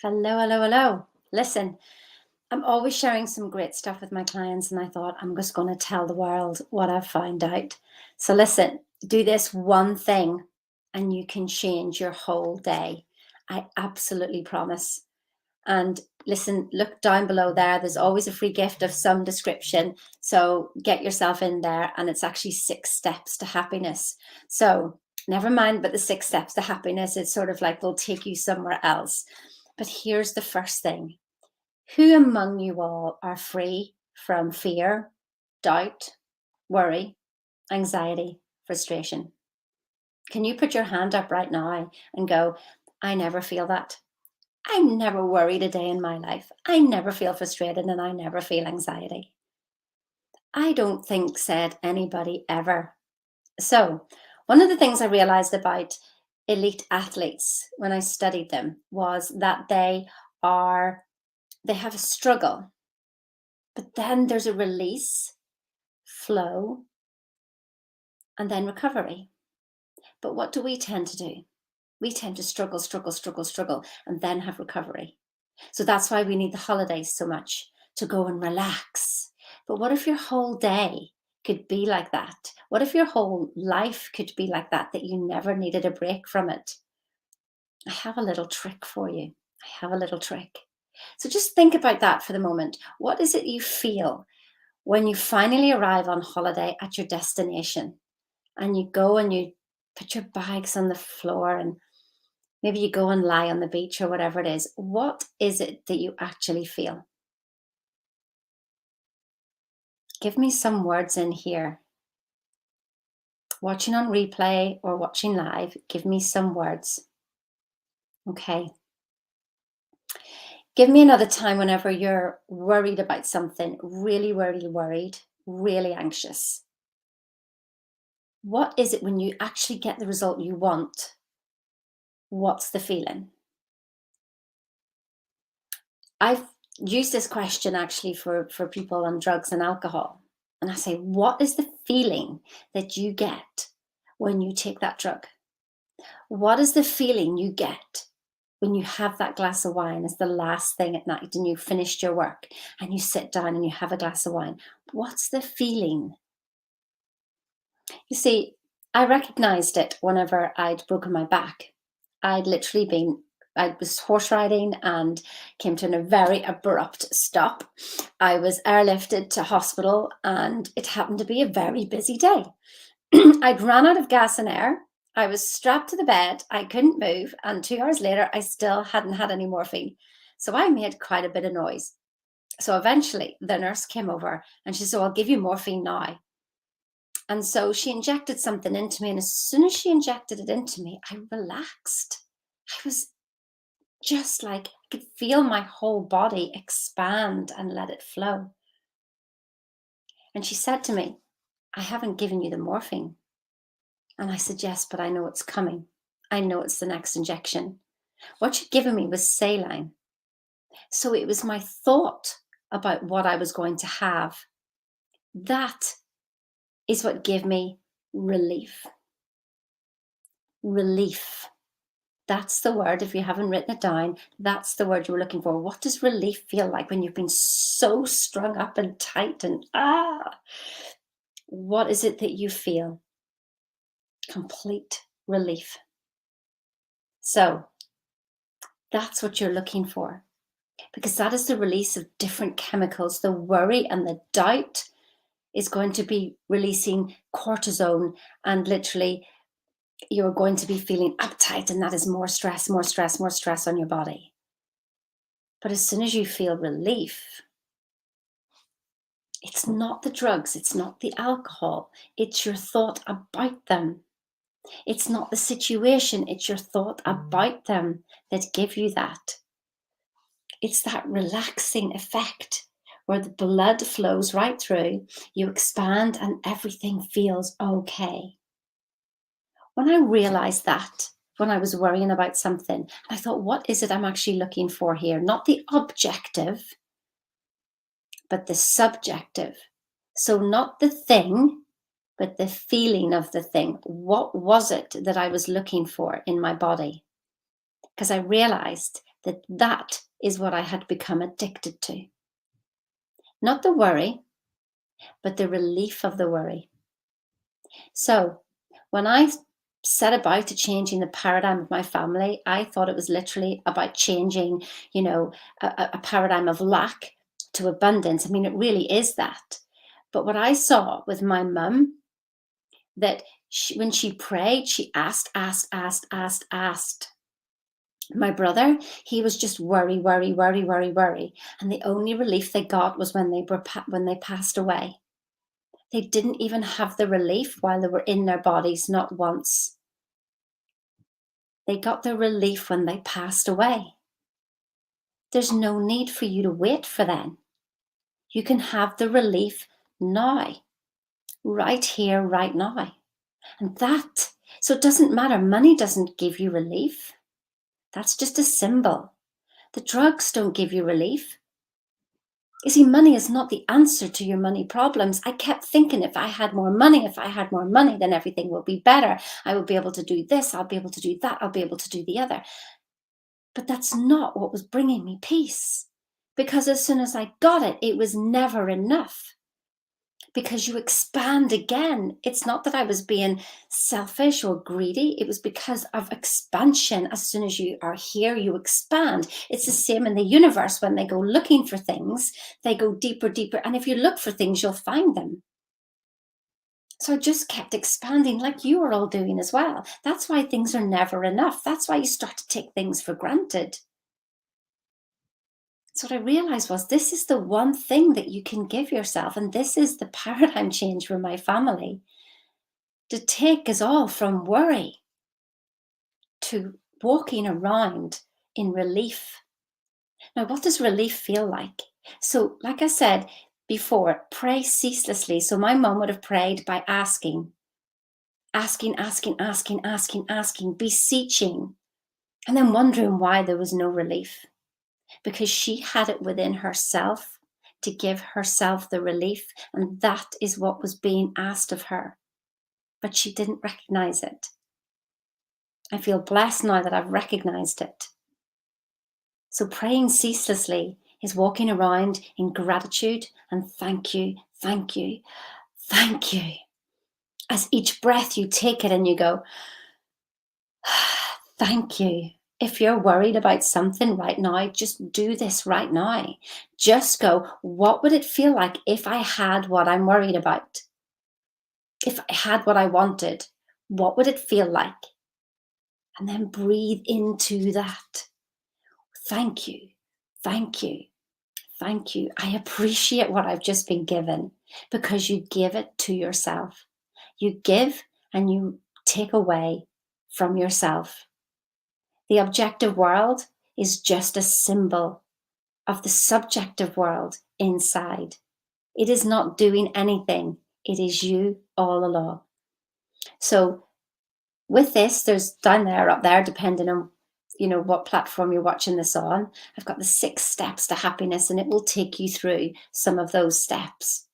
Hello, hello, hello. Listen, I'm always sharing some great stuff with my clients, and I thought I'm just going to tell the world what I've found out. So, listen, do this one thing and you can change your whole day. I absolutely promise. And listen, look down below there. There's always a free gift of some description. So, get yourself in there, and it's actually 6 steps to happiness. So, never mind but the 6 steps to happiness. It's sort of like they'll take you somewhere else. But here's the first thing: who among you all are free from fear, doubt, worry, anxiety, frustration? Can you put your hand up right now and go, I never feel that. I never worried a day in my life. I never feel frustrated and I never feel anxiety. I don't think said anybody ever. So, one of the things I realized about elite athletes when I studied them was that they have a struggle, but then there's a release, flow, and then recovery. But what do we tend to do? We tend to struggle, struggle, struggle, struggle, and then have recovery. So that's why we need the holidays so much, to go and relax. But what if your whole day could be like that? What if your whole life could be like that, that you never needed a break from it? I have a little trick for you. I have a little trick. So just think about that for the moment. What is it you feel when you finally arrive on holiday at your destination and you go and you put your bags on the floor and maybe you go and lie on the beach or whatever it is? What is it that you actually feel? Give me some words in here. Watching on replay or watching live, give me some words. Okay. Give me another time whenever you're worried about something, really, really worried, really anxious. What is it when you actually get the result you want? What's the feeling? I've used this question actually for people on drugs and alcohol. And I say, what is the feeling that you get when you take that drug? What is the feeling you get when you have that glass of wine as the last thing at night and you've finished your work and you sit down and you have a glass of wine? What's the feeling? You see, I recognized it whenever I'd broken my back. I'd literally been, I was horse riding and came to a very abrupt stop. I was airlifted to hospital and it happened to be a very busy day. I'd run out of gas and air. I was strapped to the bed. I couldn't move. And 2 hours later, I still hadn't had any morphine. So I made quite a bit of noise. So eventually the nurse came over and she said, I'll give you morphine now. And so she injected something into me. And as soon as she injected it into me, I relaxed. I was just like, I could feel my whole body expand and let it flow. And she said to me, I haven't given you the morphine. And I said, yes, but I know it's coming. I know it's the next injection. What you'd given me was saline. So it was my thought about what I was going to have. That is what gave me relief. Relief. That's the word. If you haven't written it down, that's the word you were looking for. What does relief feel like when you've been so strung up and tight and what is it that you feel? Complete relief. So that's what you're looking for, because that is the release of different chemicals. The worry and the doubt is going to be releasing cortisone, and literally you're going to be feeling uptight, and that is more stress, more stress, more stress on your body. But as soon as you feel relief, it's not the drugs, it's not the alcohol, it's your thought about them. It's not the situation, it's your thought about them that give you that. It's that relaxing effect where the blood flows right through, you expand, and everything feels okay. When I realized that, when I was worrying about something, I thought, what is it I'm actually looking for here? Not the objective, but the subjective. So not the thing, but the feeling of the thing. What was it that I was looking for in my body? Because I realized that is what I had become addicted to. Not the worry, but the relief of the worry. So when I set about to changing the paradigm of my family, I thought it was literally about changing, a paradigm of lack to abundance. I mean, it really is that. But what I saw with my mum, that when she prayed, she asked, asked, asked, asked, asked. My brother, he was just worry, worry, worry, worry, worry. And the only relief they got was when they passed away. They didn't even have the relief while they were in their bodies, not once. They got the relief when they passed away. There's no need for you to wait for them. You can have the relief now, right here, right now. And so it doesn't matter. Money doesn't give you relief. That's just a symbol. The drugs don't give you relief. You see, money is not the answer to your money problems. I kept thinking if I had more money, then everything will be better. I will be able to do this. I'll be able to do that. I'll be able to do the other. But that's not what was bringing me peace. Because as soon as I got it, it was never enough. Because you expand again. It's not that I was being selfish or greedy. It was because of expansion. As soon as you are here, you expand. It's the same in the universe. When they go looking for things, they go deeper, deeper. And if you look for things, you'll find them. So I just kept expanding like you are all doing as well. That's why things are never enough. That's why you start to take things for granted. So what I realized was this is the one thing that you can give yourself. And this is the paradigm change for my family. To take us all from worry to walking around in relief. Now, what does relief feel like? So, like I said before, pray ceaselessly. So my mom would have prayed by asking, beseeching, and then wondering why there was no relief. Because she had it within herself to give herself the relief, and that is what was being asked of her. But she didn't recognize it. I feel blessed now that I've recognized it. So praying ceaselessly is walking around in gratitude and thank you, thank you, thank you. As each breath you take it and you go, thank you. If you're worried about something right now, just do this right now. Just go, what would it feel like if I had what I'm worried about? If I had what I wanted, what would it feel like? And then breathe into that. Thank you, thank you, thank you. I appreciate what I've just been given, because you give it to yourself. You give and you take away from yourself. The objective world is just a symbol of the subjective world inside. It is not doing anything. It is you all along. So with this, there's down there, up there, depending on what platform you're watching this on, I've got the 6 steps to happiness, and it will take you through some of those steps.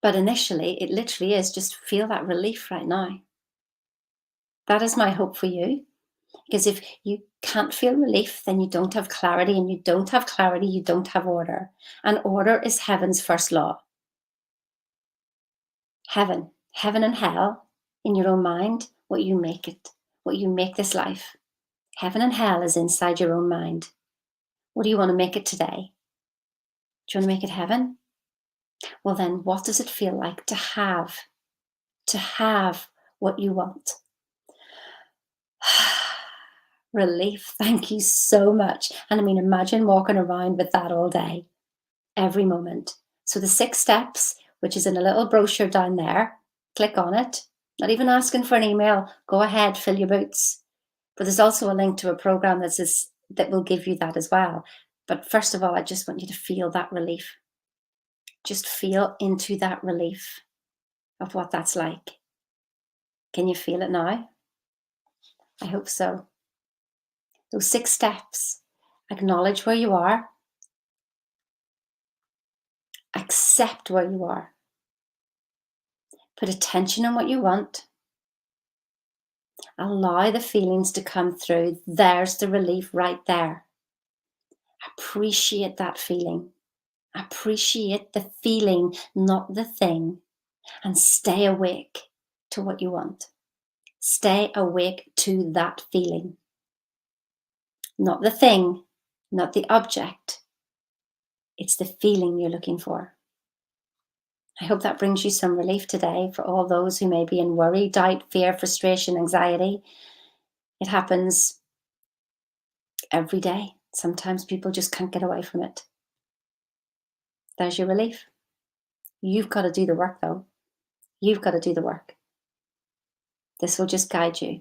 But initially, it literally is just feel that relief right now. That is my hope for you. Because if you can't feel relief, then you don't have clarity, and you don't have clarity, you don't have order. And order is heaven's first law. Heaven and hell in your own mind, what you make it, what you make this life. Heaven and hell is inside your own mind. What do you want to make it today? Do you want to make it heaven? Well, then what does it feel like to have what you want? Relief. Thank you so much. And I mean, imagine walking around with that all day, every moment. So the 6 steps, which is in a little brochure down there, click on it. Not even asking for an email. Go ahead, fill your boots. But there's also a link to a program that will give you that as well. But first of all, I just want you to feel that relief. Just feel into that relief of what that's like. Can you feel it now? I hope so. Those 6 steps. Acknowledge where you are. Accept where you are. Put attention on what you want. Allow the feelings to come through. There's the relief right there. Appreciate that feeling. Appreciate the feeling, not the thing, and stay awake to what you want. Stay awake to that feeling, not the thing, not the object. It's the feeling you're looking for. I hope that brings you some relief today for all those who may be in worry, doubt, fear, frustration, anxiety. It happens every day. Sometimes people just can't get away from it. There's your relief. You've got to do the work, though. You've got to do the work. This will just guide you